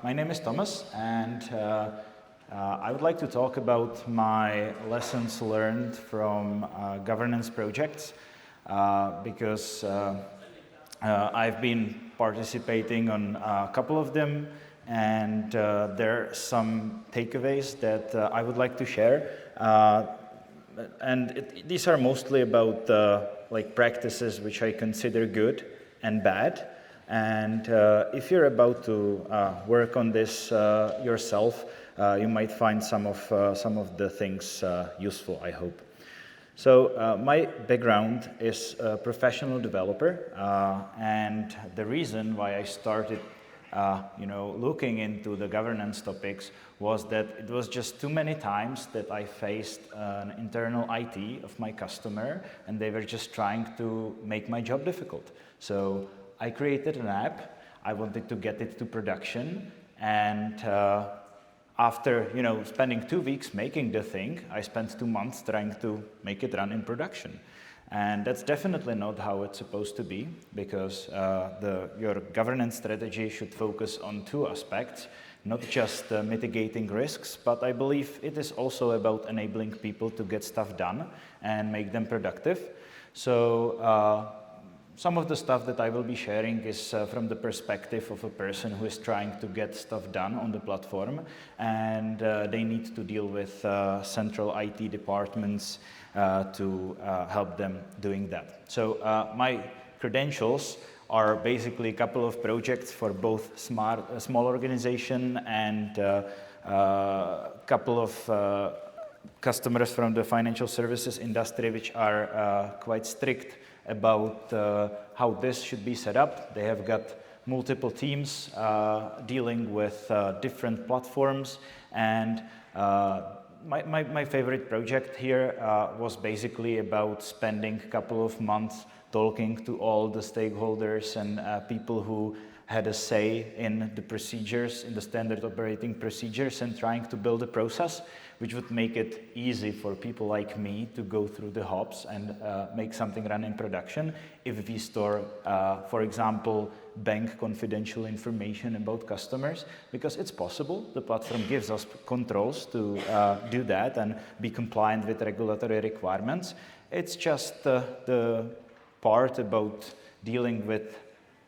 My name is Tomas, and I would like to talk about my lessons learned from governance projects because I've been participating on a couple of them, and there are some takeaways that I would like to share. These are mostly about like practices which I consider good and bad. And if you're about to work on this yourself, you might find some of the things useful, I hope. So my background is a professional developer, and the reason why I started looking into the governance topics was that it was just too many times that I faced an internal IT of my customer, and they were just trying to make my job difficult. So I created an app. I wanted to get it to production, and after spending 2 weeks making the thing, I spent 2 months trying to make it run in production. And that's definitely not how it's supposed to be, because your governance strategy should focus on 2 aspects, not just mitigating risks, but I believe it is also about enabling people to get stuff done and make them productive. So some of the stuff that I will be sharing is from the perspective of a person who is trying to get stuff done on the platform, and they need to deal with central IT departments to help them doing that. So my credentials are basically a couple of projects for both small organization and a couple of customers from the financial services industry, which are quite strict about how this should be set up. They have got multiple teams dealing with different platforms, and my favorite project here was basically about spending a couple of months talking to all the stakeholders and people who had a say in the procedures, in the standard operating procedures, and trying to build a process which would make it easy for people like me to go through the hops and make something run in production. If we store, for example, bank confidential information about customers, because it's possible, the platform gives us controls to do that and be compliant with regulatory requirements. It's just the part about dealing with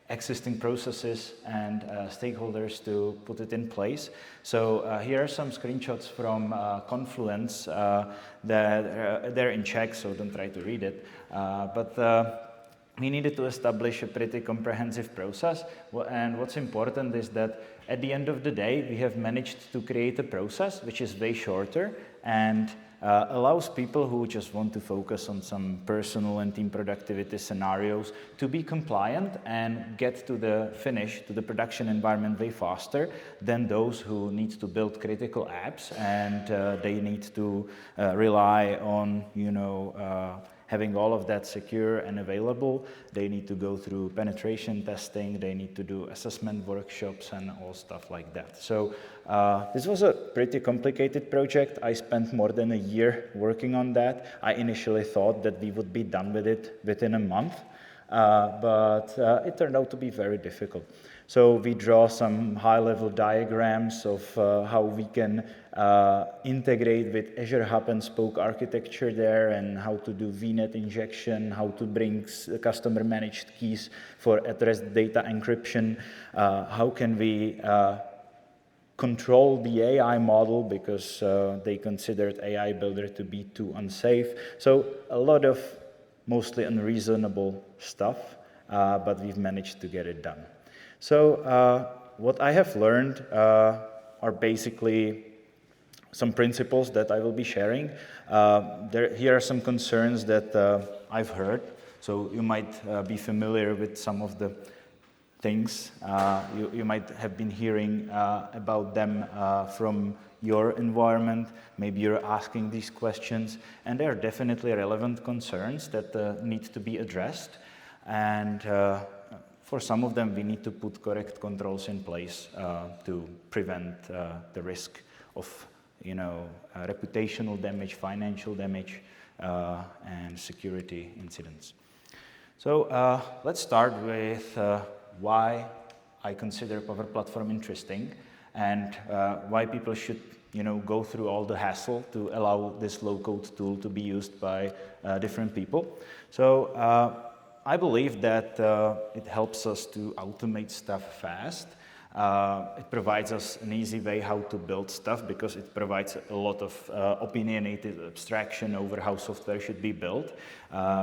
existing processes and stakeholders to put it in place. So here are some screenshots from Confluence that they're in Czech, so don't try to read it. But we needed to establish a pretty comprehensive process. And what's important is that at the end of the day, we have managed to create a process which is way shorter and allows people who just want to focus on some personal and team productivity scenarios to be compliant and get to the finish, to the production environment way faster than those who need to build critical apps and they need to rely on, having all of that secure and available. They need to go through penetration testing, they need to do assessment workshops and all stuff like that. So this was a pretty complicated project. I spent more than a year working on that. I initially thought that we would be done with it within a month, but it turned out to be very difficult. So we draw some high-level diagrams of how we can integrate with Azure Hub and Spoke architecture there, and how to do VNet injection, how to bring customer-managed keys for at-rest data encryption, how can we control the AI model because they considered AI Builder to be too unsafe. So a lot of mostly unreasonable stuff, but we've managed to get it done. So what I have learned are basically some principles that I will be sharing. Here are some concerns that I've heard. So you might be familiar with some of the things. You might have been hearing about them from your environment. Maybe you're asking these questions, and they are definitely relevant concerns that need to be addressed. And for some of them, we need to put correct controls in place to prevent the risk of reputational damage, financial damage, and security incidents. So let's start with why I consider Power Platform interesting. and why people should go through all the hassle to allow this low-code tool to be used by different people. So I believe that it helps us to automate stuff fast. It provides us an easy way how to build stuff because it provides a lot of opinionated abstraction over how software should be built,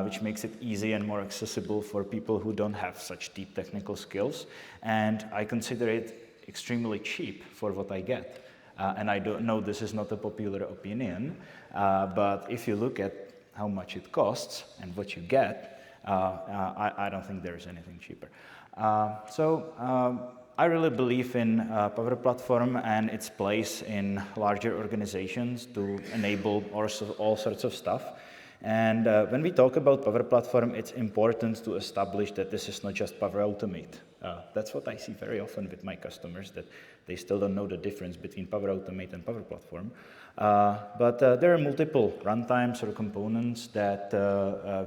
which makes it easy and more accessible for people who don't have such deep technical skills. And I consider it extremely cheap for what I get. And I don't know this is not a popular opinion, but if you look at how much it costs and what you get, I don't think there's anything cheaper. I really believe in Power Platform and its place in larger organizations to enable all sorts of stuff. And when we talk about Power Platform, it's important to establish that this is not just Power Automate. That's what I see very often with my customers, that they still don't know the difference between Power Automate and Power Platform. But there are multiple runtimes or components that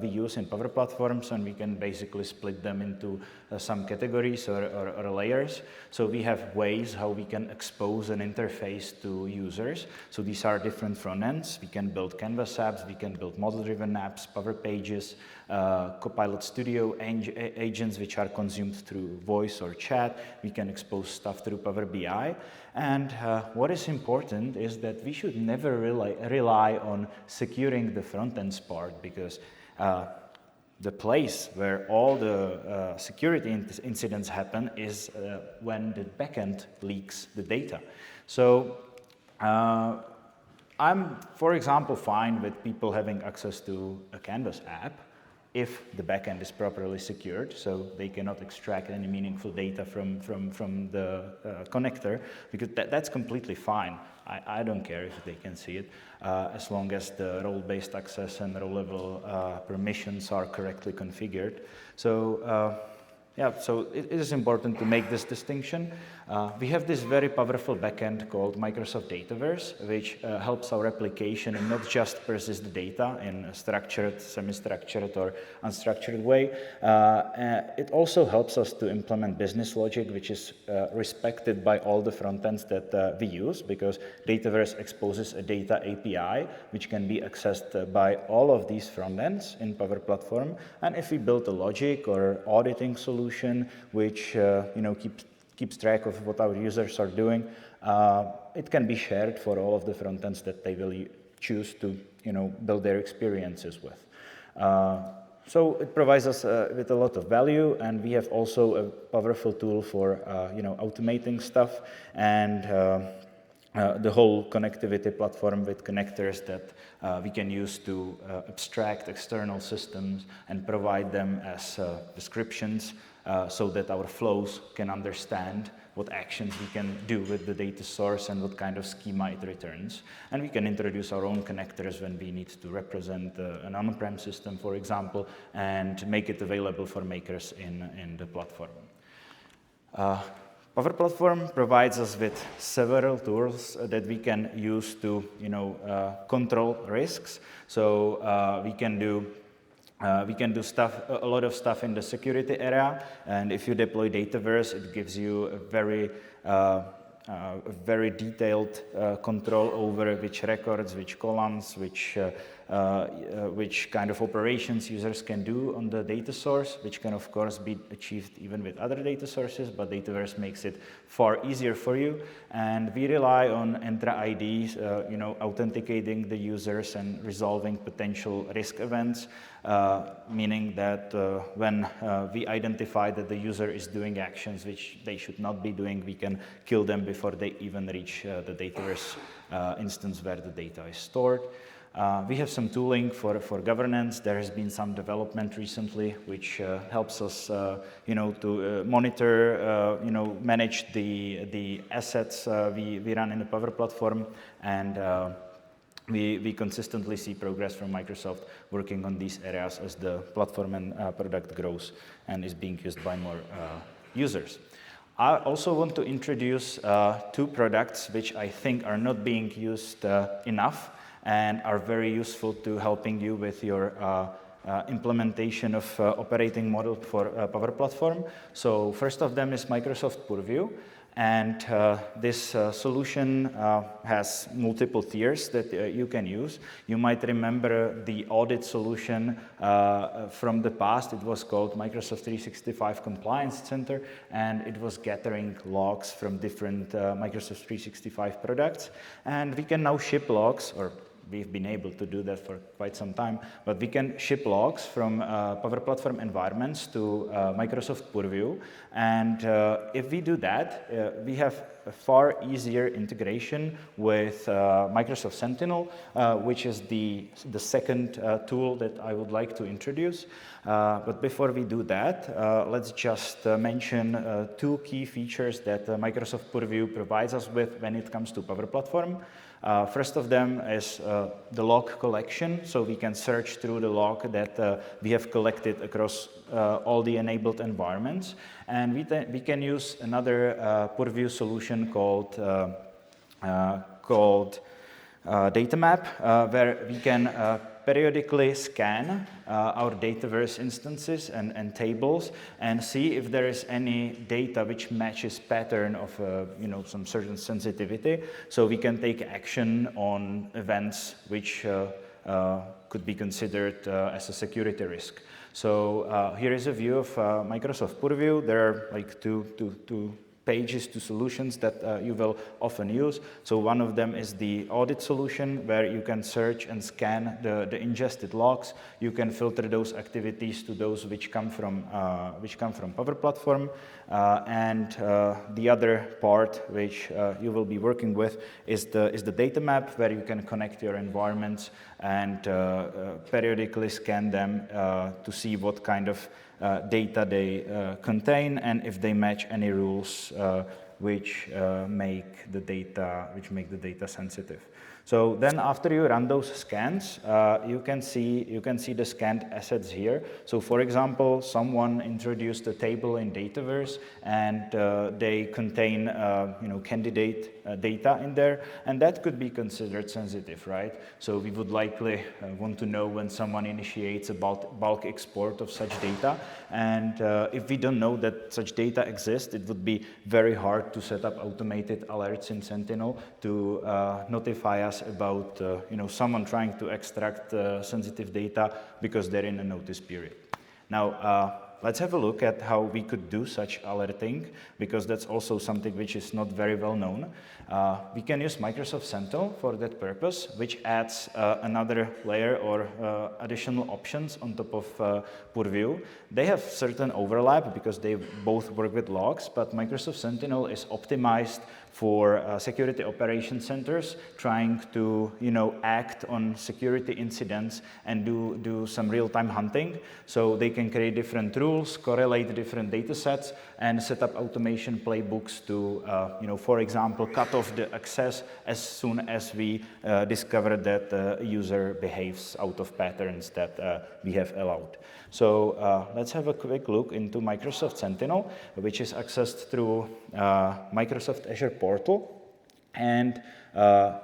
we use in Power Platforms, and we can basically split them into some categories or layers. So we have ways how we can expose an interface to users. So these are different front ends. We can build Canvas apps, we can build model-driven apps, Power Pages, Copilot Studio agents which are consumed through voice or chat. We can expose stuff through Power BI. And what is important is that we should never rely on securing the front ends part, because the place where all the security incidents happen is when the backend leaks the data. So I'm, for example, fine with people having access to a Canvas app if the backend is properly secured, so they cannot extract any meaningful data from the connector, because that's completely fine. I don't care if they can see it, as long as the role-based access and role-level permissions are correctly configured. So yeah, so it is important to make this distinction. We have this very powerful backend called Microsoft Dataverse, which helps our application and not just persist the data in a structured, semi-structured, or unstructured way. It also helps us to implement business logic, which is respected by all the front ends that we use, because Dataverse exposes a data API, which can be accessed by all of these front ends in Power Platform. And if we build a logic or auditing solution, which keeps track of what our users are doing, it can be shared for all of the front ends that they will choose to build their experiences with. So it provides us with a lot of value, and we have also a powerful tool for automating stuff, and the whole connectivity platform with connectors that we can use to abstract external systems and provide them as descriptions, so that our flows can understand what actions we can do with the data source and what kind of schema it returns. And we can introduce our own connectors when we need to represent an on-prem system, for example, and make it available for makers in the platform. Power Platform provides us with several tools that we can use to control risks. So we can do a lot of stuff in the security area, and if you deploy Dataverse, it gives you a very detailed control over which records, which columns, which kind of operations users can do on the data source, which can of course be achieved even with other data sources, but Dataverse makes it far easier for you. And we rely on Entra IDs, authenticating the users and resolving potential risk events, meaning that when we identify that the user is doing actions which they should not be doing, we can kill them before they even reach the Dataverse instance where the data is stored. We have some tooling for governance. There has been some development recently which helps us to monitor, manage the assets we run in the Power Platform, and we consistently see progress from Microsoft working on these areas as the platform and product grows and is being used by more users. I also want to introduce two products which I think are not being used enough and are very useful to helping you with your implementation of operating model for Power Platform. So first of them is Microsoft Purview. And this solution has multiple tiers that you can use. You might remember the audit solution from the past. It was called Microsoft 365 Compliance Center, and it was gathering logs from different Microsoft 365 products. And we can now ship logs, or we've been able to do that for quite some time, but we can ship logs from Power Platform environments to Microsoft Purview. And if we do that, we have a far easier integration with Microsoft Sentinel, which is the second tool that I would like to introduce. But before we do that, let's just mention two key features that Microsoft Purview provides us with when it comes to Power Platform. First of them is the log collection, so we can search through the log that we have collected across all the enabled environments. And we can use another Purview solution called Data Map, where we can periodically scan our Dataverse instances and tables and see if there is any data which matches pattern of some certain sensitivity, so we can take action on events which could be considered as a security risk. So here is a view of Microsoft Purview. There are like two pages to solutions that you will often use. So one of them is the audit solution, where you can search and scan the ingested logs. You can filter those activities to those which come from Power Platform. And the other part which you will be working with is the data map, where you can connect your environments and periodically scan them to see what kind of data they contain, and if they match any rules which make the data sensitive. So then, after you run those scans, you can see the scanned assets here. So, for example, someone introduced a table in Dataverse, and they contain candidate data in there, and that could be considered sensitive, right? So we would likely want to know when someone initiates a bulk export of such data, and if we don't know that such data exists, it would be very hard to set up automated alerts in Sentinel to notify us about someone trying to extract sensitive data because they're in a notice period. Now, let's have a look at how we could do such alerting, because that's also something which is not very well known. We can use Microsoft Sentinel for that purpose, which adds another layer or additional options on top of Purview. They have certain overlap because they both work with logs, but Microsoft Sentinel is optimized for security operation centers trying to act on security incidents and do some real-time hunting. So they can create different rules, correlate different data sets, and set up automation playbooks to, for example, cut off the access as soon as we discover that a user behaves out of patterns that we have allowed. So let's have a quick look into Microsoft Sentinel, which is accessed through Microsoft Azure Portal. And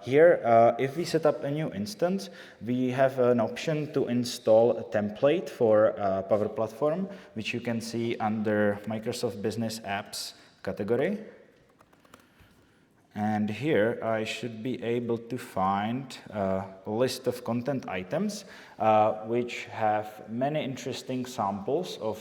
here, if we set up a new instance, we have an option to install a template for Power Platform, which you can see under Microsoft Business Apps category. And here I should be able to find a list of content items which have many interesting samples of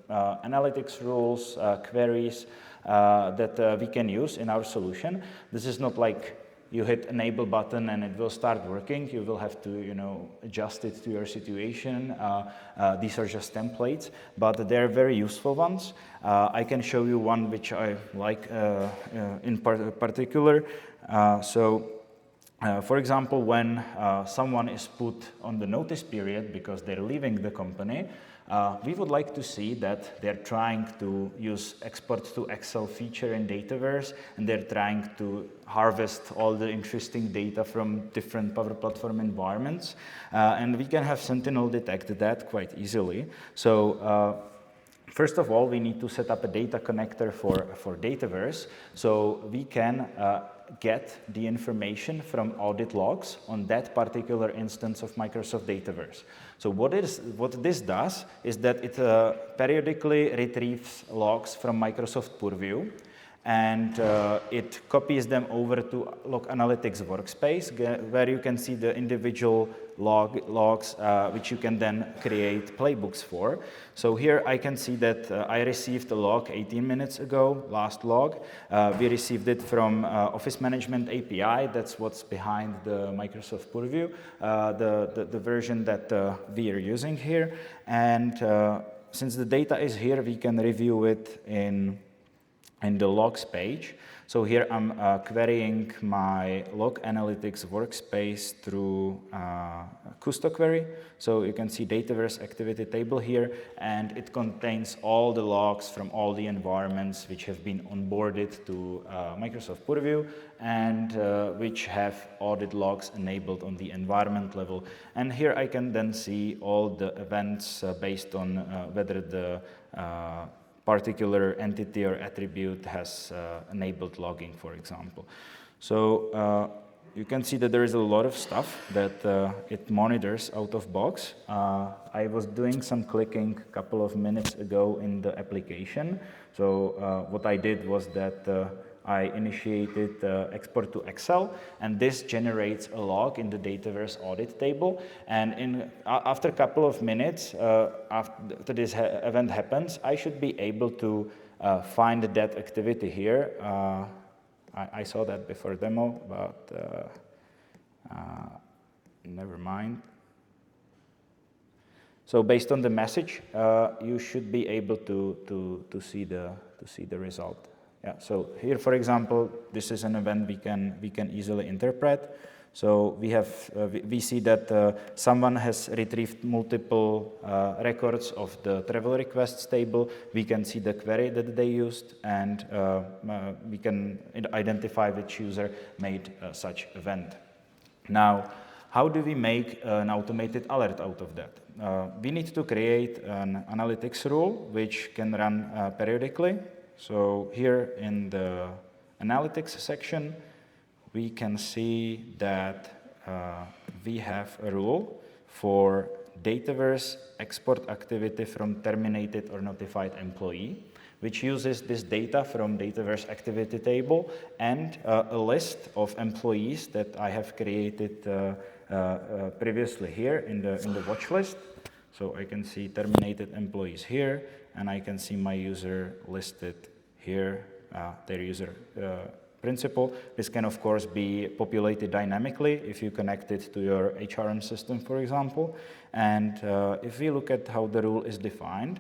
analytics rules, queries that we can use in our solution. This is not like you hit enable button and it will start working. You will have to adjust it to your situation. These are just templates, but they're very useful ones. I can show you one which I like in particular. For example, when someone is put on the notice period because they're leaving the company, we would like to see that they're trying to use export to Excel feature in Dataverse, and they're trying to harvest all the interesting data from different Power Platform environments. And we can have Sentinel detect that quite easily. So first of all, we need to set up a data connector for Dataverse, so we can get the information from audit logs on that particular instance of Microsoft Dataverse. So what this does is that it periodically retrieves logs from Microsoft Purview, and it copies them over to Log Analytics workspace, where you can see the individual logs, which you can then create playbooks for. So here I can see that I received a log 18 minutes ago, last log. We received it from Office Management API. That's what's behind the Microsoft Purview, the version that we are using here. And since the data is here, we can review it in the logs page. So here I'm querying my log analytics workspace through Custo query. So you can see Dataverse activity table here, and it contains all the logs from all the environments which have been onboarded to Microsoft Purview and which have audit logs enabled on the environment level. And here I can then see all the events based on whether the particular entity or attribute has enabled logging, for example. So you can see that there is a lot of stuff that it monitors out of box. I was doing some clicking a couple of minutes ago in the application. So what I did was that I initiated export to Excel, and this generates a log in the Dataverse audit table. And after a couple of minutes, after this event happens, I should be able to find that activity here. I saw that before demo, but never mind. So based on the message, you should be able to see the result. Yeah, so here, for example, this is an event we can easily interpret. So we see that someone has retrieved multiple records of the travel requests table. We can see the query that they used, and we can identify which user made such event. Now, how do we make an automated alert out of that? We need to create an analytics rule which can run periodically. So here in the analytics section, we can see that we have a rule for Dataverse export activity from terminated or notified employee, which uses this data from Dataverse activity table and a list of employees that I have created previously here in the watch list. So I can see terminated employees here, and I can see my user listed here, their user principal. This can, of course, be populated dynamically if you connect it to your HRM system, for example. And if we look at how the rule is defined,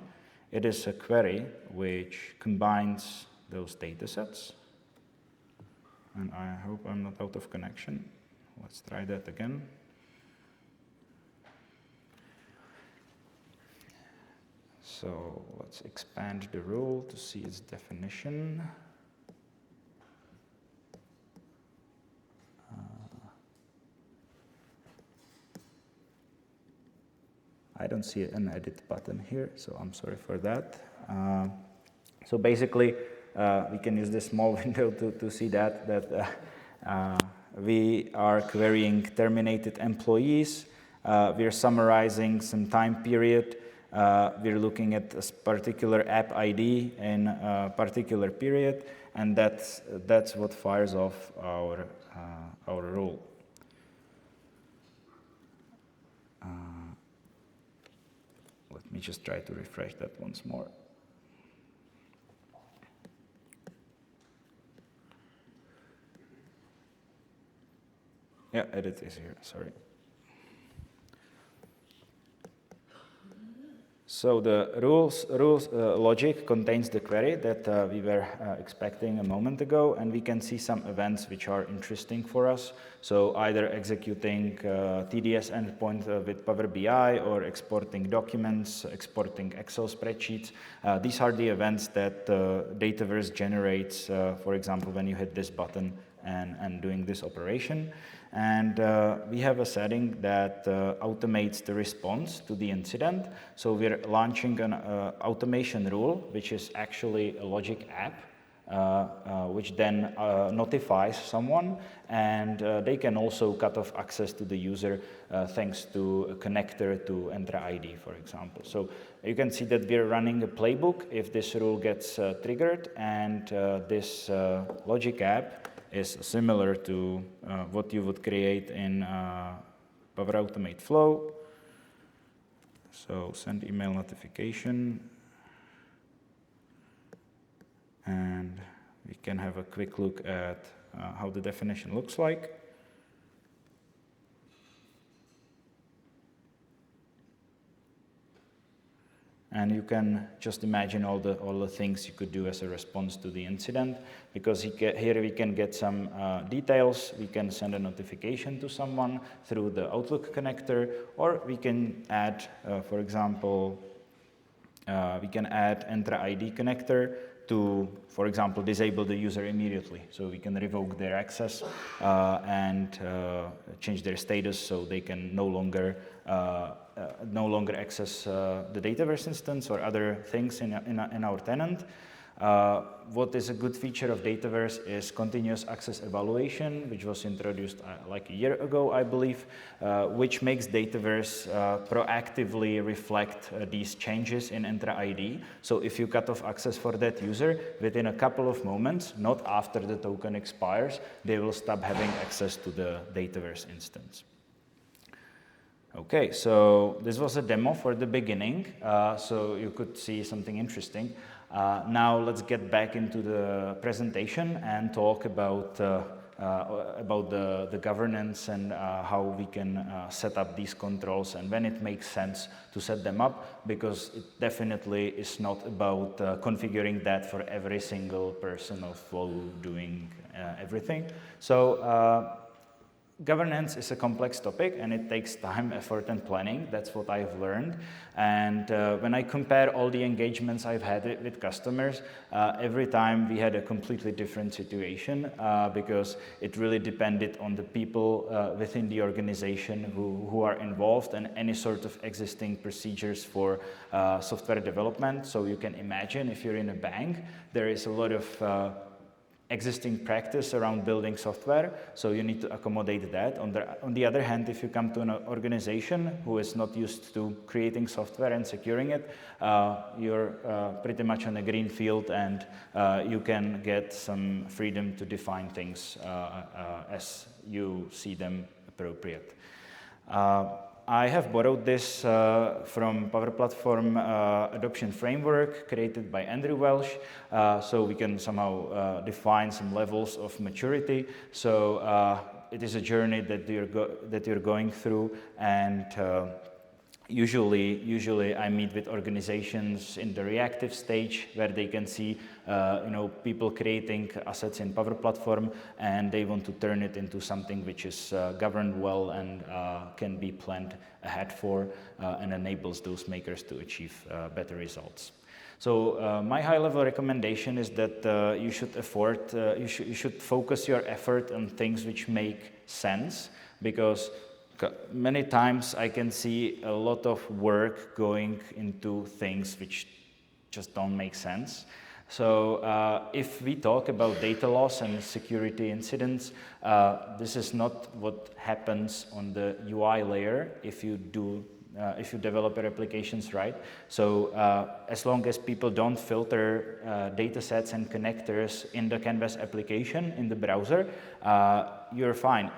it is a query which combines those data sets. And I hope I'm not out of connection. Let's try that again. So let's expand the rule to see its definition. I don't see an edit button here, so I'm sorry for that. So basically, we can use this small window to see that we are querying terminated employees. We're summarizing some time period. We're looking at a particular app ID in a particular period, and that's what fires off our rule. Let me just try to refresh that once more. Yeah, edit is here, sorry. So the rules logic contains the query that we were expecting a moment ago, and we can see some events which are interesting for us. So either executing TDS endpoint with Power BI or exporting documents, exporting Excel spreadsheets. These are the events that Dataverse generates, for example, when you hit this button and doing this operation. And we have a setting that automates the response to the incident. So we're launching an automation rule, which is actually a logic app which then notifies someone, and they can also cut off access to the user thanks to a connector to Entra ID, for example. So you can see that we're running a playbook if this rule gets triggered, and this logic app is similar to what you would create in Power Automate Flow. So send email notification, and we can have a quick look at how the definition looks like. And you can just imagine all the things you could do as a response to the incident, because here we can get some details. We can send a notification to someone through the Outlook connector, or we can add, for example, we can add Entra ID connector to, for example, disable the user immediately. So we can revoke their access and change their status so they can no longer access the Dataverse instance or other things in our tenant. What is a good feature of Dataverse is continuous access evaluation, which was introduced like a year ago, I believe, which makes Dataverse proactively reflect these changes in Entra ID. So if you cut off access for that user, within a couple of moments, not after the token expires, they will stop having access to the Dataverse instance. Okay, so this was a demo for the beginning, so you could see something interesting. Now let's get back into the presentation and talk about the governance and how we can set up these controls and when it makes sense to set them up, because it definitely is not about configuring that for every single person of Flow doing everything. So governance is a complex topic, and it takes time, effort, and planning. That's what I've learned. And when I compare all the engagements I've had with customers, every time we had a completely different situation because it really depended on the people within the organization who are involved and any sort of existing procedures for software development. So you can imagine if you're in a bank, there is a lot of existing practice around building software, so you need to accommodate that. On the other hand, if you come to an organization who is not used to creating software and securing it, you're pretty much on a green field, and you can get some freedom to define things as you see them appropriate. I have borrowed this from Power Platform adoption framework created by Andrew Welsh, so we can somehow define some levels of maturity. So it is a journey that you're going through, and Usually I meet with organizations in the reactive stage where they can see people creating assets in Power Platform, and they want to turn it into something which is governed well and can be planned ahead for and enables those makers to achieve better results. So my high-level recommendation is that you should focus your effort on things which make sense, because many times I can see a lot of work going into things which just don't make sense. So if we talk about data loss and security incidents, this is not what happens on the UI layer if you develop your applications right. So as long as people don't filter data sets and connectors in the Canvas application in the browser, you're fine,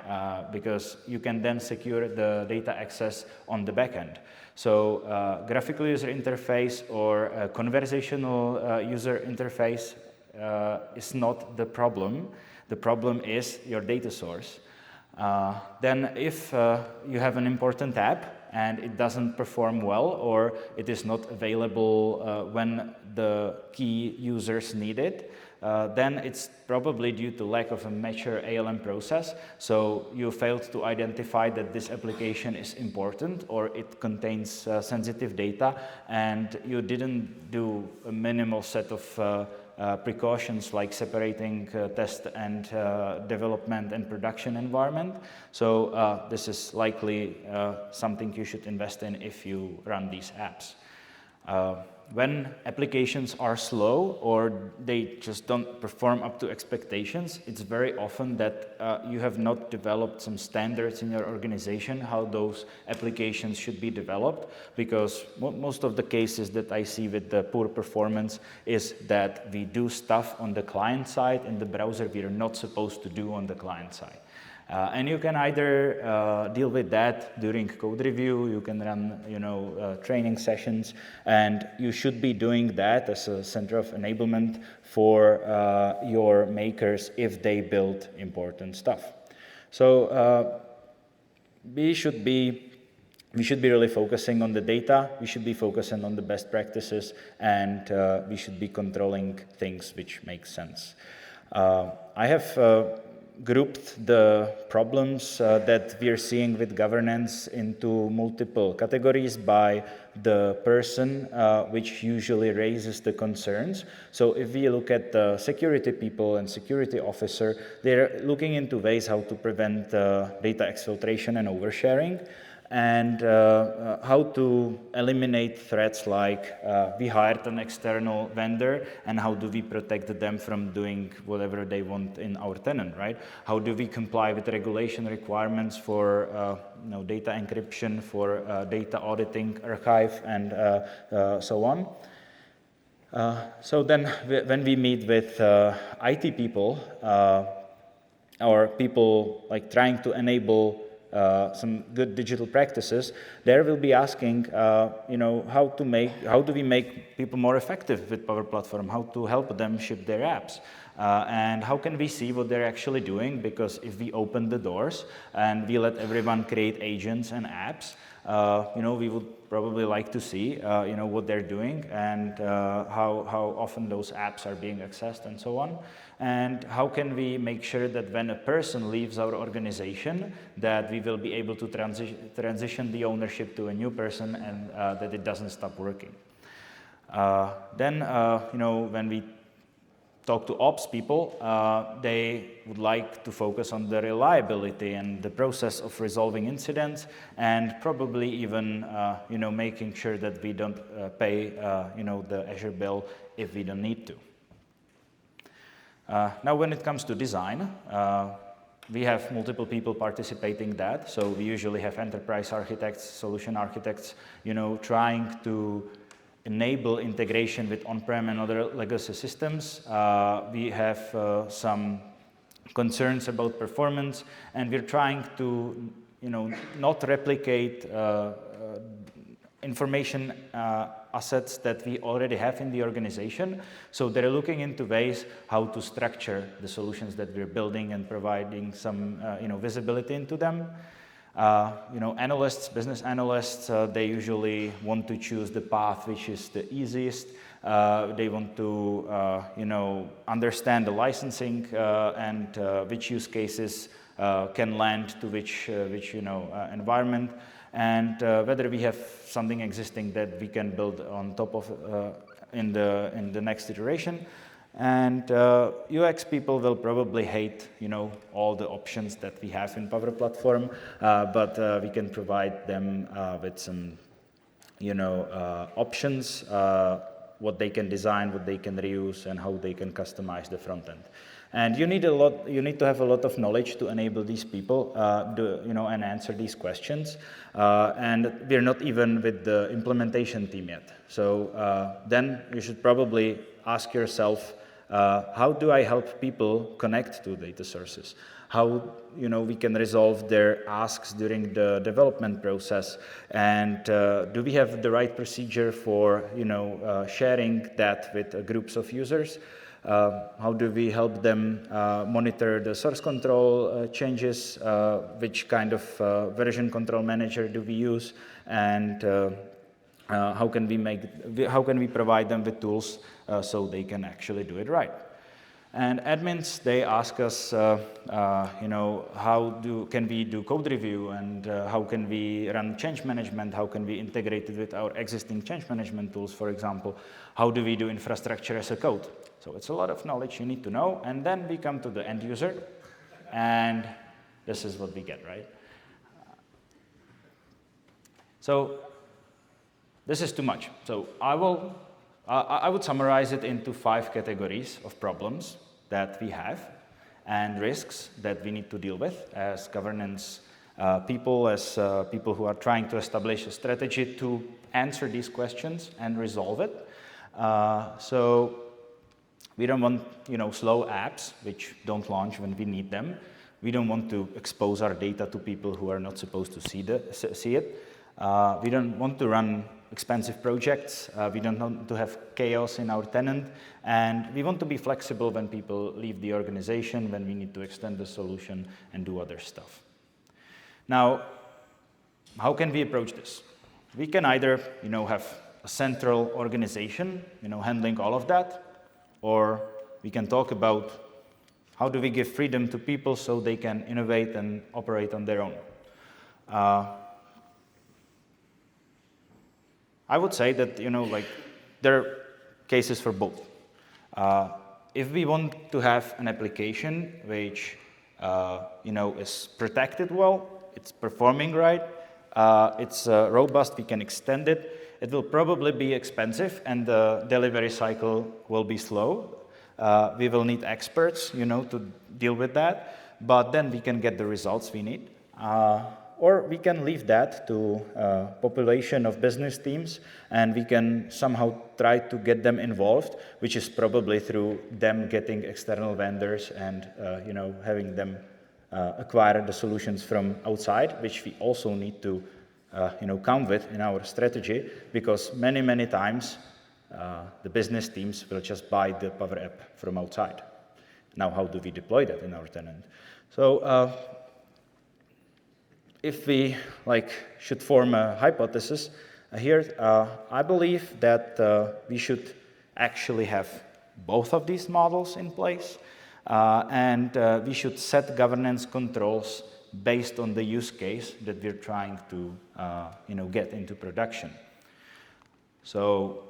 because you can then secure the data access on the backend. So graphical user interface or a conversational user interface is not the problem. The problem is your data source. Then if you have an important app and it doesn't perform well, or it is not available when the key users need it, then it's probably due to lack of a mature ALM process. So you failed to identify that this application is important, or it contains sensitive data, and you didn't do a minimal set of precautions like separating test and development and production environment. So this is likely something you should invest in if you run these apps. when applications are slow or they just don't perform up to expectations, it's very often that you have not developed some standards in your organization how those applications should be developed, because most of the cases that I see with the poor performance is that we do stuff on the client side in the browser we are not supposed to do on the client side. And you can either deal with that during code review, you can run training sessions, and you should be doing that as a center of enablement for your makers if they build important stuff. So we should be really focusing on the data, we should be focusing on the best practices, and we should be controlling things which make sense. I have grouped the problems that we are seeing with governance into multiple categories by the person which usually raises the concerns. So if we look at the security people and security officer, they're looking into ways how to prevent data exfiltration and oversharing, and how to eliminate threats like we hired an external vendor and how do we protect them from doing whatever they want in our tenant, right? How do we comply with regulation requirements for data encryption, for data auditing, archive, and so on. So then when we meet with IT people or people like trying to enable some good digital practices, there will be asking, how do we make people more effective with Power Platform? How to help them ship their apps? And how can we see what they're actually doing? Because if we open the doors and we let everyone create agents and apps, we would probably like to see, what they're doing and how often those apps are being accessed and so on. And how can we make sure that when a person leaves our organization, that we will be able to transition the ownership to a new person and that it doesn't stop working. Then, when we talk to ops people, they would like to focus on the reliability and the process of resolving incidents, and probably even, making sure that we don't pay, the Azure bill if we don't need to. Now, when it comes to design, we have multiple people participating in that. So we usually have enterprise architects, solution architects, trying to enable integration with on-prem and other legacy systems. We have some concerns about performance, and we're trying to, not replicate information assets that we already have in the organization. So they're looking into ways how to structure the solutions that we're building and providing some, visibility into them. Analysts, business analysts, they usually want to choose the path which is the easiest. They want to, understand the licensing and which use cases can land to which environment, and whether we have something existing that we can build on top of in the next iteration. And UX people will probably hate, all the options that we have in Power Platform, but we can provide them with some, options, what they can design, what they can reuse, and how they can customize the front end. And you need to have a lot of knowledge to enable these people, and answer these questions. And we're not even with the implementation team yet. So then you should probably ask yourself, how do I help people connect to data sources? How we can resolve their asks during the development process, and do we have the right procedure for sharing that with groups of users? How do we help them monitor the source control changes? Which kind of version control manager do we use? And how can we provide them with tools so they can actually do it right? And admins, they ask us, how can we do code review, and how can we run change management? How can we integrate it with our existing change management tools, for example? How do we do infrastructure as a code? So it's a lot of knowledge you need to know, and then we come to the end user, and this is what we get, right? So this is too much. So I will I would summarize it into 5 categories of problems that we have and risks that we need to deal with as governance people, as people who are trying to establish a strategy to answer these questions and resolve it. So we don't want, slow apps which don't launch when we need them. We don't want to expose our data to people who are not supposed to see it. We don't want to run expensive projects. We don't want to have chaos in our tenant. And we want to be flexible when people leave the organization, when we need to extend the solution and do other stuff. Now, how can we approach this? We can either, have a central organization, handling all of that, or we can talk about how do we give freedom to people so they can innovate and operate on their own. I would say that, there are cases for both. If we want to have an application which, is protected well, it's performing right, it's robust, we can extend it, it will probably be expensive and the delivery cycle will be slow. We will need experts, to deal with that, but then we can get the results we need. Or we can leave that to a population of business teams and we can somehow try to get them involved, which is probably through them getting external vendors and having them acquire the solutions from outside, which we also need to count with in our strategy, because many times the business teams will just buy the Power App from outside. Now, how do we deploy that in our tenant? So if we should form a hypothesis here, I believe that we should actually have both of these models in place, and we should set governance controls based on the use case that we're trying to get into production. So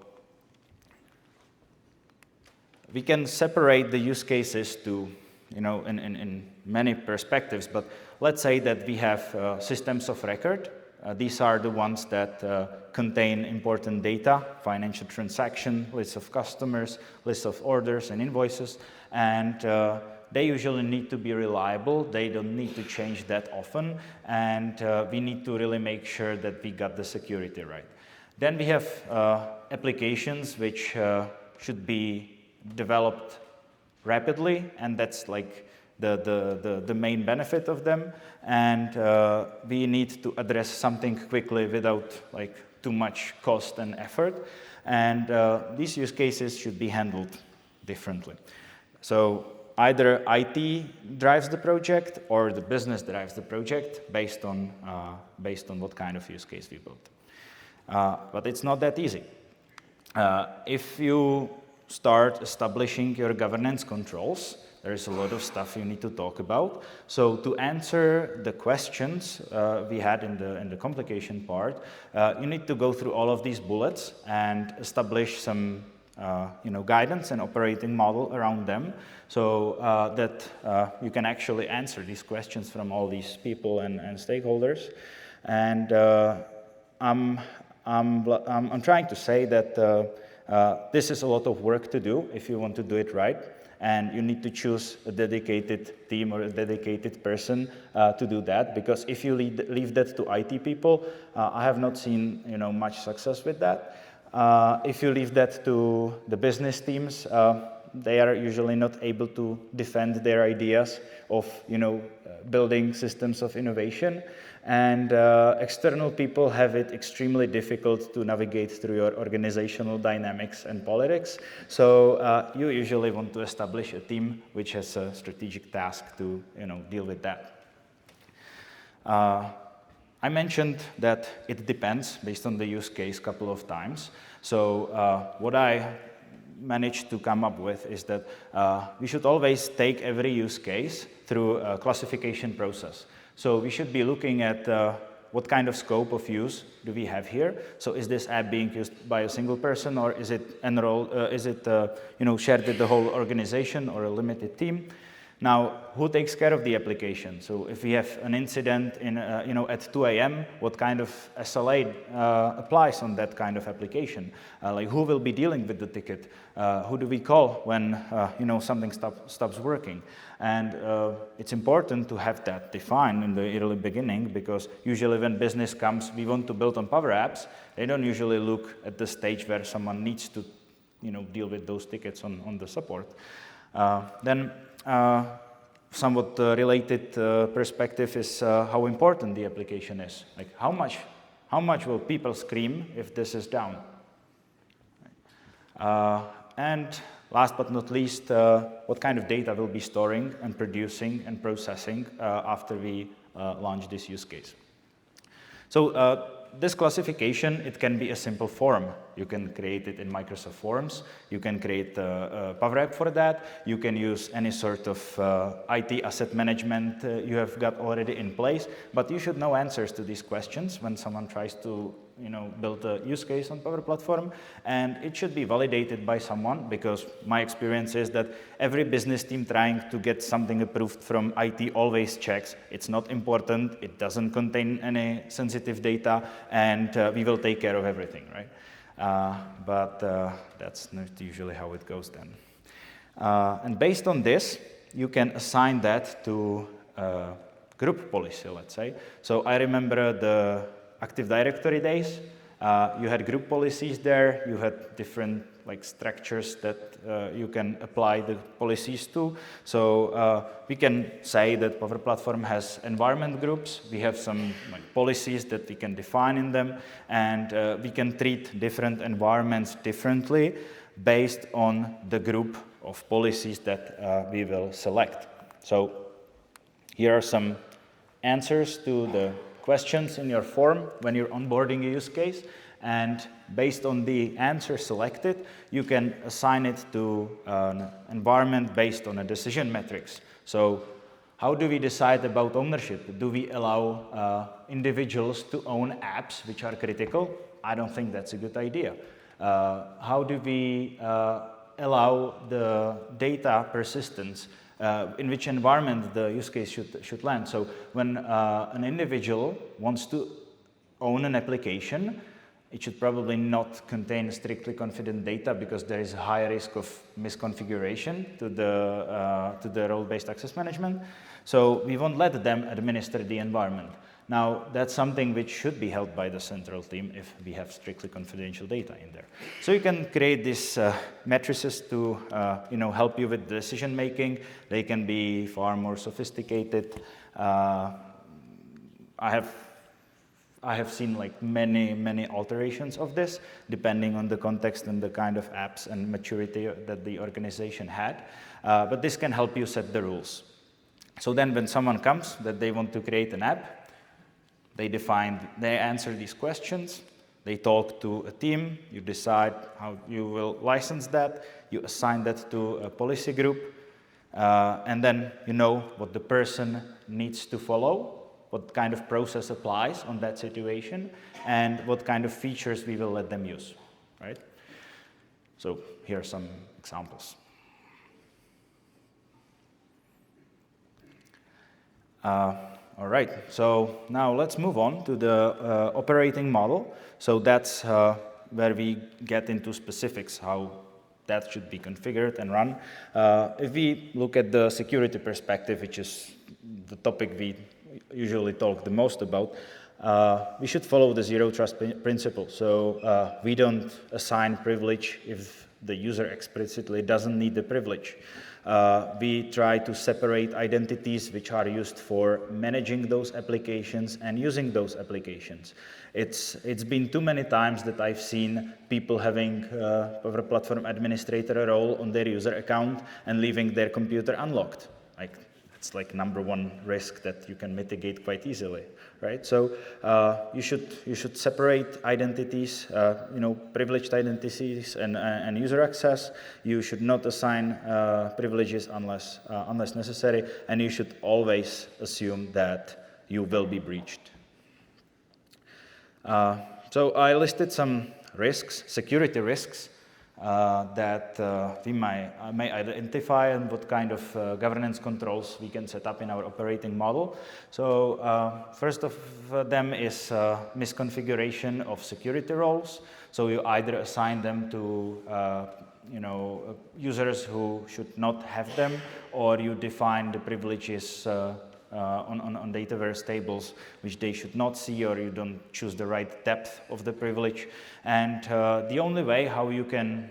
we can separate the use cases to in many perspectives, but let's say that we have systems of record. These are the ones that contain important data, financial transaction, lists of customers, lists of orders and invoices, and they usually need to be reliable. They don't need to change that often, and we need to really make sure that we got the security right. Then we have applications which should be developed rapidly, and that's the main benefit of them, and we need to address something quickly without too much cost and effort, and these use cases should be handled differently. So either IT drives the project or the business drives the project based on what kind of use case we built. But it's not that easy. If you start establishing your governance controls, there is a lot of stuff you need to talk about. So to answer the questions we had in the complication part, you need to go through all of these bullets and establish some guidance and operating model around them, so that you can actually answer these questions from all these people and stakeholders. And I'm trying to say that this is a lot of work to do if you want to do it right, and you need to choose a dedicated team or a dedicated person to do that, because if you leave that to IT people, I have not seen much success with that. If you leave that to the business teams, they are usually not able to defend their ideas of building systems of innovation, and external people have it extremely difficult to navigate through your organizational dynamics and politics. So you usually want to establish a team which has a strategic task to deal with that. I mentioned that it depends based on the use case a couple of times. So what I managed to come up with is that we should always take every use case through a classification process. So we should be looking at what kind of scope of use do we have here. So is this app being used by a single person, or is it shared with the whole organization or a limited team? Now, who takes care of the application? So if we have an incident in, at 2 a.m., what kind of SLA applies on that kind of application? Like who will be dealing with the ticket? Who do we call when something stops working? And it's important to have that defined in the early beginning, because usually when business comes, we want to build on Power Apps. They don't usually look at the stage where someone needs to deal with those tickets on the support. Then somewhat related perspective is how important the application is. Like how much will people scream if this is down? And last but not least, what kind of data will be storing and producing and processing after we launch this use case? So this classification, it can be a simple form. You can create it in Microsoft Forms. You can create a Power App for that. You can use any sort of IT asset management you have got already in place. But you should know answers to these questions when someone tries to build a use case on Power Platform. And it should be validated by someone, because my experience is that every business team trying to get something approved from IT always checks it's not important, it doesn't contain any sensitive data, and we will take care of everything, right? But that's not usually how it goes then. And based on this, you can assign that to a group policy, let's say. So I remember the Active Directory days. You had group policies there. You had different structures that you can apply the policies to. So we can say that Power Platform has environment groups. We have some policies that we can define in them, and we can treat different environments differently based on the group of policies that we will select. So here are some answers to the questions in your form when you're onboarding a use case, and based on the answer selected, you can assign it to an environment based on a decision metrics. So how do we decide about ownership? Do we allow individuals to own apps which are critical? I don't think that's a good idea. How do we allow the data persistence? In which environment the use case should land. So when an individual wants to own an application, it should probably not contain strictly confident data, because there is a high risk of misconfiguration to the role-based access management. So we won't let them administer the environment. Now, that's something which should be held by the central team if we have strictly confidential data in there. So you can create these matrices to help you with decision making. They can be far more sophisticated. I have seen many alterations of this, depending on the context and the kind of apps and maturity that the organization had. But this can help you set the rules. So then when someone comes that they want to create an app, they answer these questions, they talk to a team, you decide how you will license that, you assign that to a policy group, and then you know what the person needs to follow, what kind of process applies on that situation, and what kind of features we will let them use, right? So here are some examples. All right, so now let's move on to the operating model. So that's where we get into specifics, how that should be configured and run. If we look at the security perspective, which is the topic we usually talk the most about, we should follow the zero trust principle. So we don't assign privilege if the user explicitly doesn't need the privilege. We try to separate identities which are used for managing those applications and using those applications. It's been too many times that I've seen people having Power Platform administrator role on their user account and leaving their computer unlocked. It's like #1 risk that you can mitigate quite easily, right? So you should separate identities, privileged identities and user access. You should not assign privileges unless necessary, and you should always assume that you will be breached. So I listed some risks, security risks, that we may identify and what kind of governance controls we can set up in our operating model. So first of them is misconfiguration of security roles. So you either assign them to users who should not have them, or you define the privileges on Dataverse tables which they should not see, or you don't choose the right depth of the privilege. And the only way how you can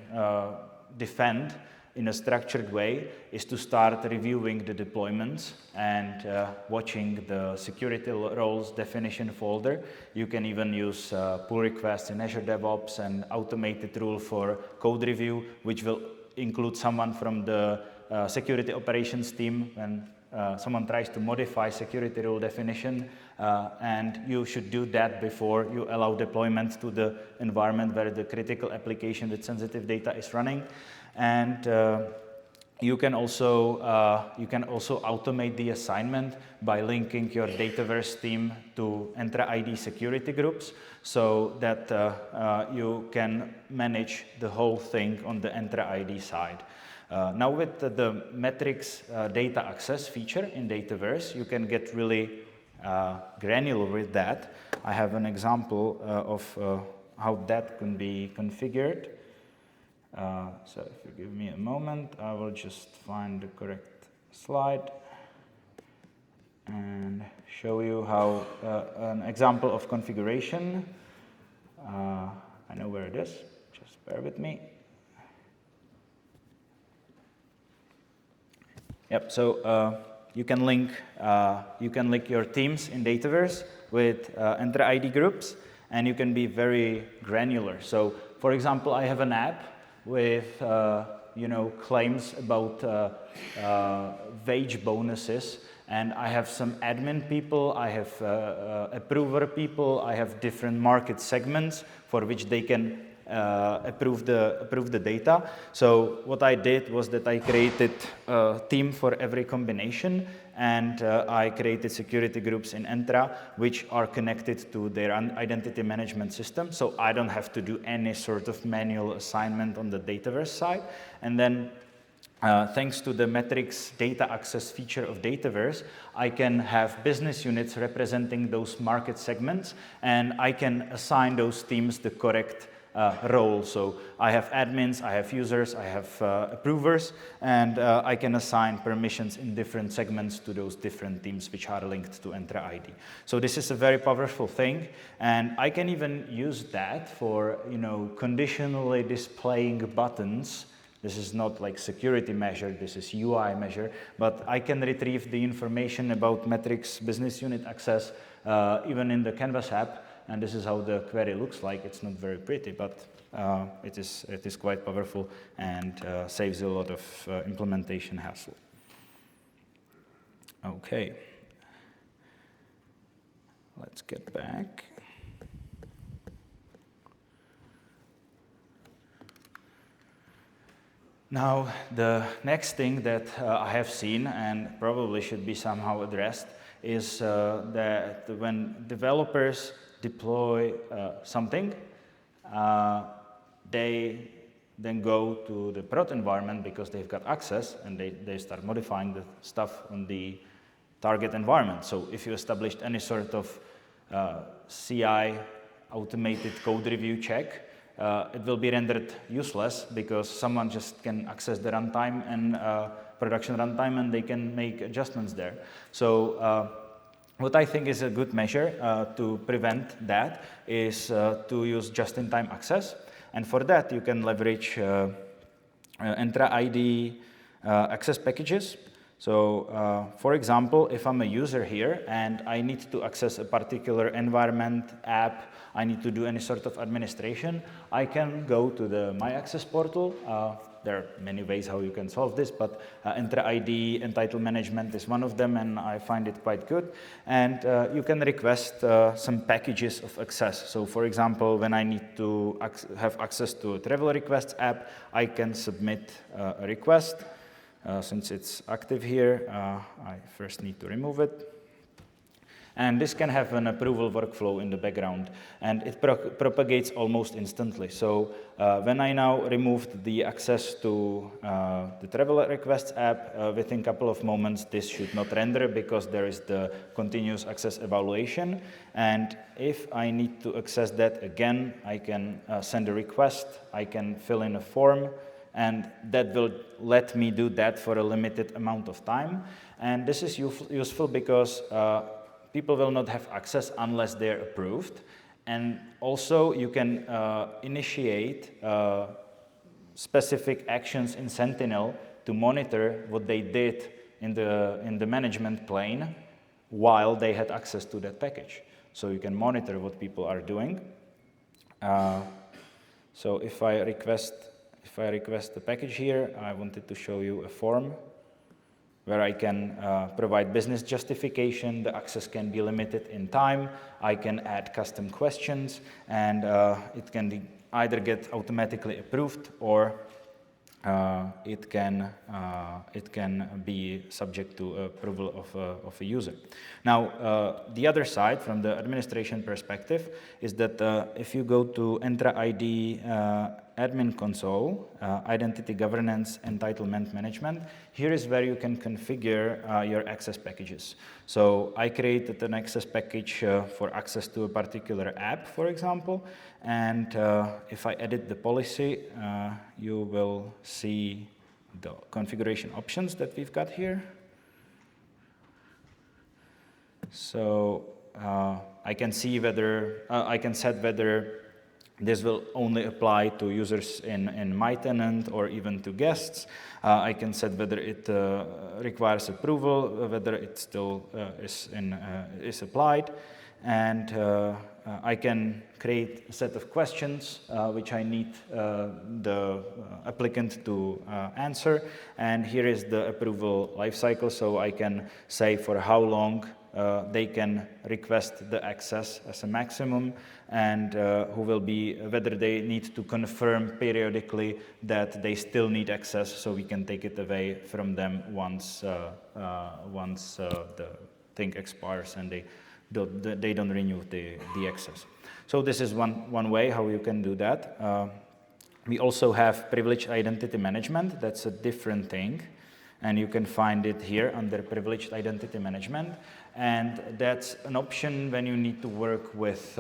defend in a structured way is to start reviewing the deployments and watching the security roles definition folder. You can even use pull requests in Azure DevOps and automated rule for code review, which will include someone from the security operations team when someone tries to modify security rule definition, and you should do that before you allow deployment to the environment where the critical application with sensitive data is running. And you can also automate the assignment by linking your Dataverse team to Entra ID security groups, so that you can manage the whole thing on the Entra ID side. Now with the metrics data access feature in Dataverse, you can get really granular with that. I have an example of how that can be configured. So if you give me a moment, I will just find the correct slide and show you how an example of configuration. I know where it is, just bear with me. Yep, so you can link your teams in Dataverse with Entra ID groups, and you can be very granular. So, for example, I have an app with claims about wage bonuses, and I have some admin people, I have approver people, I have different market segments for which they can approve the data. So what I did was that I created a team for every combination, and I created security groups in Entra which are connected to their identity management system, so I don't have to do any sort of manual assignment on the Dataverse side. And then thanks to the metrics data access feature of Dataverse, I can have business units representing those market segments, and I can assign those teams the correct role. So I have admins, I have users, I have approvers, and I can assign permissions in different segments to those different teams which are linked to Entra ID. So this is a very powerful thing, and I can even use that for conditionally displaying buttons. This is not like security measure, this is UI measure, but I can retrieve the information about metrics business unit access even in the Canvas app. And this is how the query looks like. It's not very pretty, but it is quite powerful and saves a lot of implementation hassle. Okay. Let's get back. Now, the next thing that I have seen and probably should be somehow addressed is that when developers deploy something, they then go to the prod environment because they've got access, and they start modifying the stuff on the target environment. So if you established any sort of CI automated code review check, it will be rendered useless because someone just can access the runtime and production runtime, and they can make adjustments there. So what I think is a good measure to prevent that is to use just-in-time access. And for that, you can leverage Entra ID access packages. So, for example, if I'm a user here and I need to access a particular environment, app, I need to do any sort of administration, I can go to the My Access portal. There are many ways how you can solve this, but Entra ID entitlement management is one of them, and I find it quite good. And you can request some packages of access. So, for example, when I need to have access to a travel requests app, I can submit a request. Since it's active here, I first need to remove it. And this can have an approval workflow in the background, and it propagates almost instantly. So when I now removed the access to the travel requests app, within a couple of moments this should not render because there is the continuous access evaluation. And if I need to access that again, I can send a request, I can fill in a form, and that will let me do that for a limited amount of time. And this is useful because people will not have access unless they're approved. And also you can initiate specific actions in Sentinel to monitor what they did in the management plane while they had access to that package. So you can monitor what people are doing. So if I request the package here, I wanted to show you a form where I can provide business justification. The access can be limited in time. I can add custom questions, and it can either get automatically approved or it can be subject to approval of a user. Now, the other side, from the administration perspective, is that if you go to Entra ID admin console, identity governance, entitlement management, here is where you can configure your access packages. So I created an access package for access to a particular app, for example, and if I edit the policy, you will see the configuration options that we've got here. So I can see whether, I can set whether this will only apply to users in my tenant or even to guests. I can set whether it requires approval, whether it still is applied. And I can create a set of questions which I need the applicant to answer. And here is the approval lifecycle. So I can say for how long they can request the access as a maximum, and whether they need to confirm periodically that they still need access, so we can take it away from them once the thing expires and they don't renew the access. So this is one way how you can do that. We also have privileged identity management. That's a different thing, and you can find it here under privileged identity management. And that's an option when you need to work with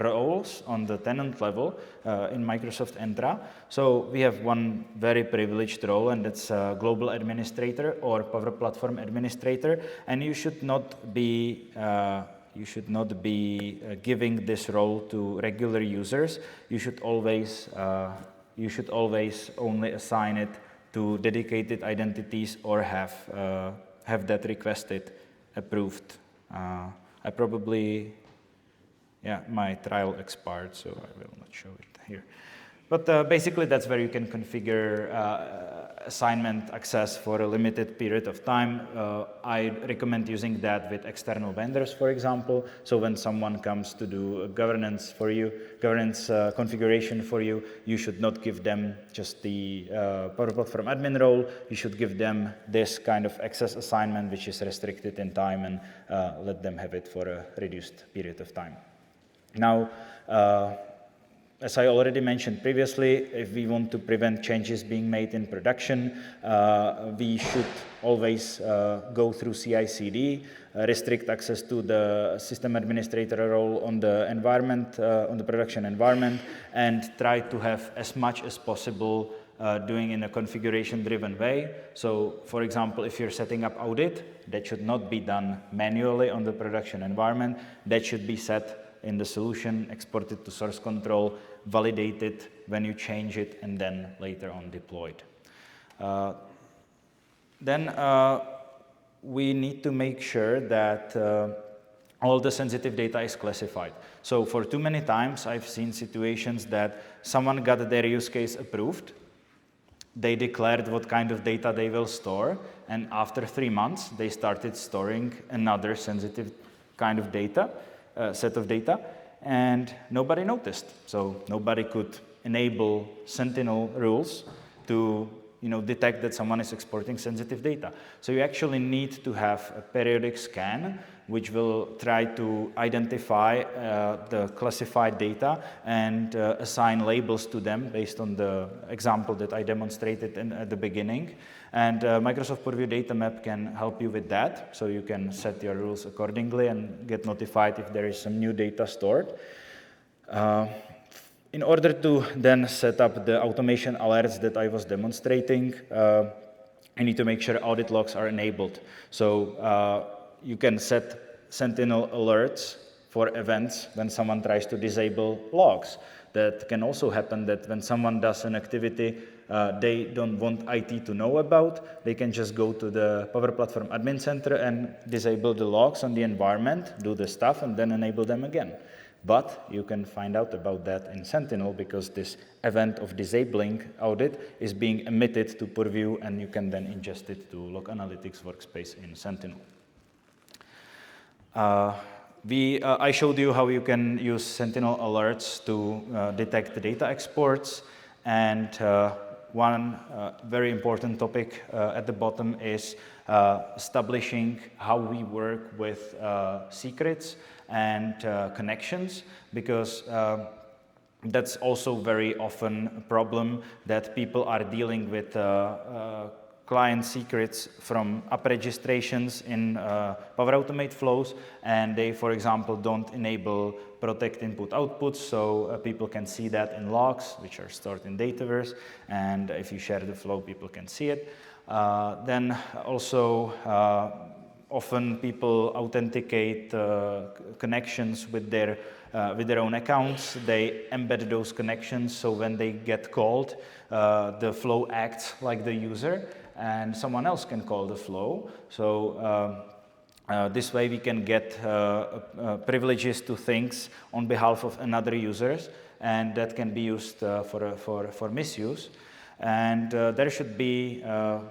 roles on the tenant level in Microsoft Entra. So we have one very privileged role, and that's global administrator or Power Platform administrator. And you should not be giving this role to regular users. You should always only assign it to dedicated identities or have that requested approved. I probably, my trial expired, so I will not show it here. But basically, that's where you can configure assignment access for a limited period of time. I recommend using that with external vendors, for example. So when someone comes to do a governance configuration for you, you should not give them just the Power Platform admin role. You should give them this kind of access assignment, which is restricted in time, and let them have it for a reduced period of time. Now, as I already mentioned previously, if we want to prevent changes being made in production, we should always go through CI/CD, restrict access to the system administrator role on the environment, on the production environment, and try to have as much as possible doing in a configuration-driven way. So, for example, if you're setting up audit, that should not be done manually on the production environment. That should be set in the solution, exported to source control, validated when you change it, and then later on deployed. Then we need to make sure that all the sensitive data is classified. So for too many times, I've seen situations that someone got their use case approved, they declared what kind of data they will store, and after 3 months, they started storing another sensitive kind of data, set of data, and nobody noticed. So nobody could enable Sentinel rules to detect that someone is exporting sensitive data. So you actually need to have a periodic scan which will try to identify the classified data and assign labels to them based on the example that I demonstrated at the beginning. And Microsoft Purview Data Map can help you with that, so you can set your rules accordingly and get notified if there is some new data stored. In order to then set up the automation alerts that I was demonstrating, I need to make sure audit logs are enabled. So you can set Sentinel alerts for events when someone tries to disable logs. That can also happen that when someone does an activity they don't want IT to know about, they can just go to the Power Platform Admin Center and disable the logs on the environment, do the stuff, and then enable them again. But you can find out about that in Sentinel because this event of disabling audit is being emitted to Purview, and you can then ingest it to Log Analytics workspace in Sentinel. I showed you how you can use Sentinel alerts to detect the data exports, and one very important topic at the bottom is establishing how we work with secrets and connections, because that's also very often a problem that people are dealing with client secrets from app registrations in Power Automate flows, and they, for example, don't enable protect input outputs, so people can see that in logs, which are stored in Dataverse, and if you share the flow, people can see it. Then also, often people authenticate connections with their own accounts. They embed those connections, so when they get called, the flow acts like the user, and someone else can call the flow. So this way we can get privileges to things on behalf of another users, and that can be used for misuse. And there should be a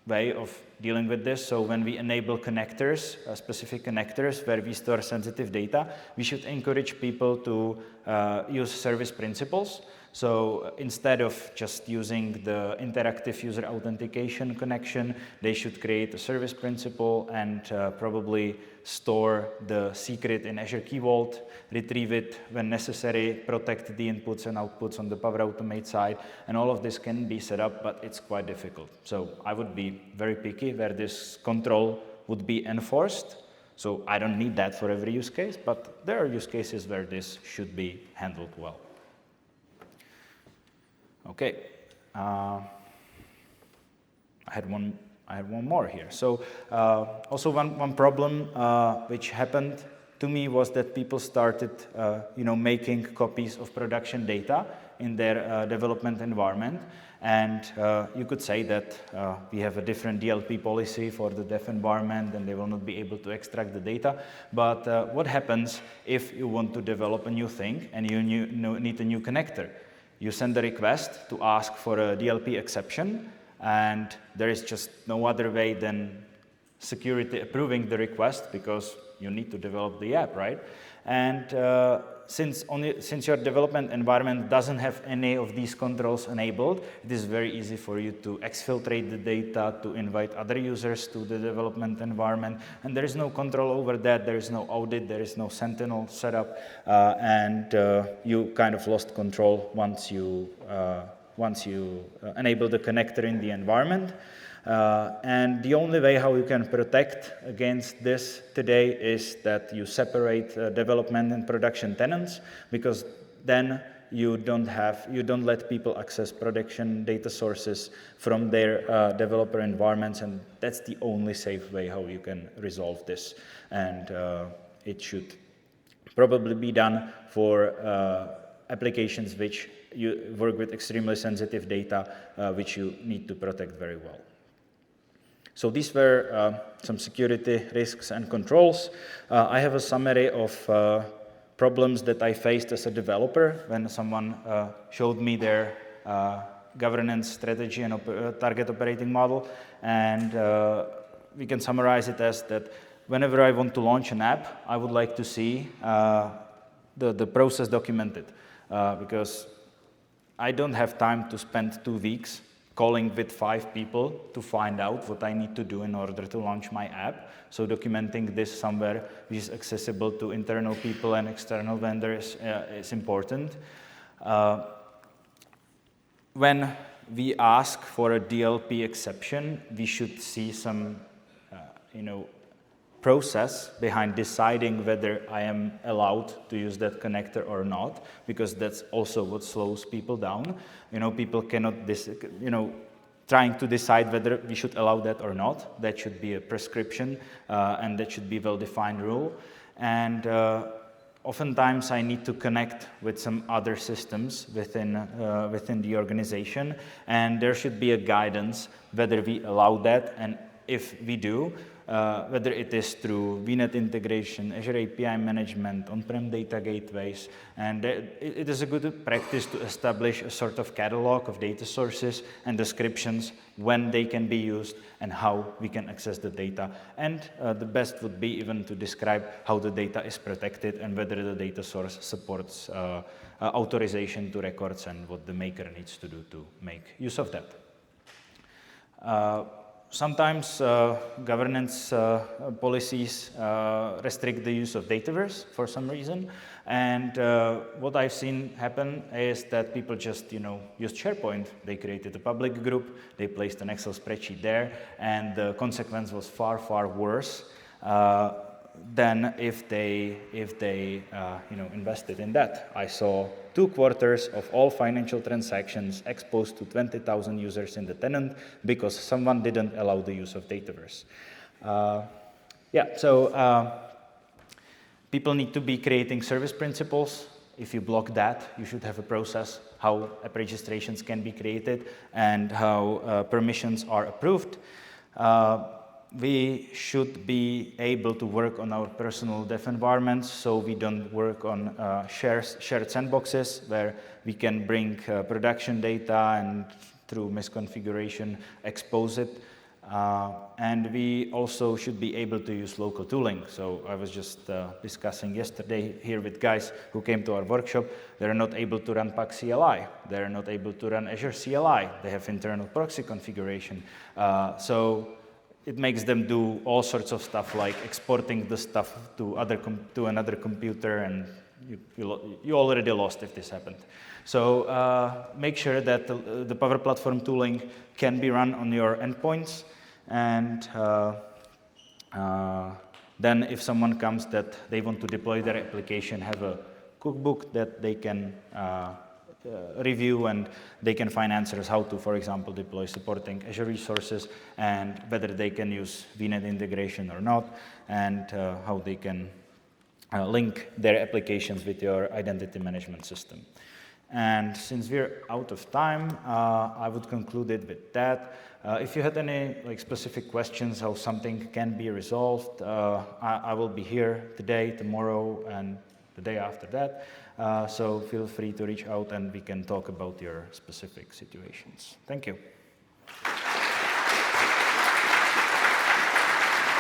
way of dealing with this. So when we enable connectors, specific connectors where we store sensitive data, we should encourage people to use service principles. So instead of just using the interactive user authentication connection, they should create a service principle and probably store the secret in Azure Key Vault, retrieve it when necessary, protect the inputs and outputs on the Power Automate side, and all of this can be set up, but it's quite difficult. So I would be very picky where this control would be enforced. So I don't need that for every use case, but there are use cases where this should be handled well. Okay, I had one more here. So also one problem which happened to me was that people started, making copies of production data in their development environment, and you could say that we have a different DLP policy for the dev environment, and they will not be able to extract the data. But what happens if you want to develop a new thing and you need a new connector? You send a request to ask for a DLP exception, and there is just no other way than security approving the request because you need to develop the app, right? And since your development environment doesn't have any of these controls enabled, it is very easy for you to exfiltrate the data, to invite other users to the development environment, and there is no control over that. There is no audit, there is no Sentinel setup, and you kind of lost control once you enable the connector in the environment. And the only way how you can protect against this today is that you separate development and production tenants, because then you don't let people access production data sources from their developer environments, and that's the only safe way how you can resolve this. And it should probably be done for applications which you work with extremely sensitive data, which you need to protect very well. So these were some security risks and controls. I have a summary of problems that I faced as a developer when someone showed me their governance strategy and target operating model. And we can summarize it as that whenever I want to launch an app, I would like to see the process documented, because I don't have time to spend 2 weeks calling with 5 people to find out what I need to do in order to launch my app. So documenting this somewhere which is accessible to internal people and external vendors is important. When we ask for a DLP exception, we should see some, process behind deciding whether I am allowed to use that connector or not, because that's also what slows people down. People cannot, trying to decide whether we should allow that or not. That should be a prescription, and that should be a well-defined rule. And oftentimes I need to connect with some other systems within the organization, and there should be a guidance whether we allow that, and if we do, whether it is through VNet integration, Azure API management, on-prem data gateways, and it is a good practice to establish a sort of catalog of data sources and descriptions when they can be used and how we can access the data. And the best would be even to describe how the data is protected and whether the data source supports authorization to records and what the maker needs to do to make use of that. Sometimes governance policies restrict the use of Dataverse for some reason, and what I've seen happen is that people just used SharePoint. They created a public group, they placed an Excel spreadsheet there, and the consequence was far, far worse than if they invested in that. I saw 2 quarters of all financial transactions exposed to 20,000 users in the tenant because someone didn't allow the use of Dataverse. People need to be creating service principals. If you block that, you should have a process how app registrations can be created and how permissions are approved. We should be able to work on our personal dev environments, so we don't work on shared sandboxes where we can bring production data and through misconfiguration expose it. And we also should be able to use local tooling. So I was just discussing yesterday here with guys who came to our workshop. They're not able to run PAC CLI. They're not able to run Azure CLI. They have internal proxy configuration. So it makes them do all sorts of stuff like exporting the stuff to another computer, and you already lost if this happened. So make sure that the Power Platform tooling can be run on your endpoints, and then if someone comes that they want to deploy their application, have a cookbook that they can review, and they can find answers how to, for example, deploy supporting Azure resources and whether they can use VNet integration or not, and how they can link their applications with your identity management system. And since we're out of time, I would conclude it with that. If you had any specific questions how something can be resolved, I will be here today, tomorrow, and the day after that. So feel free to reach out and we can talk about your specific situations. Thank you.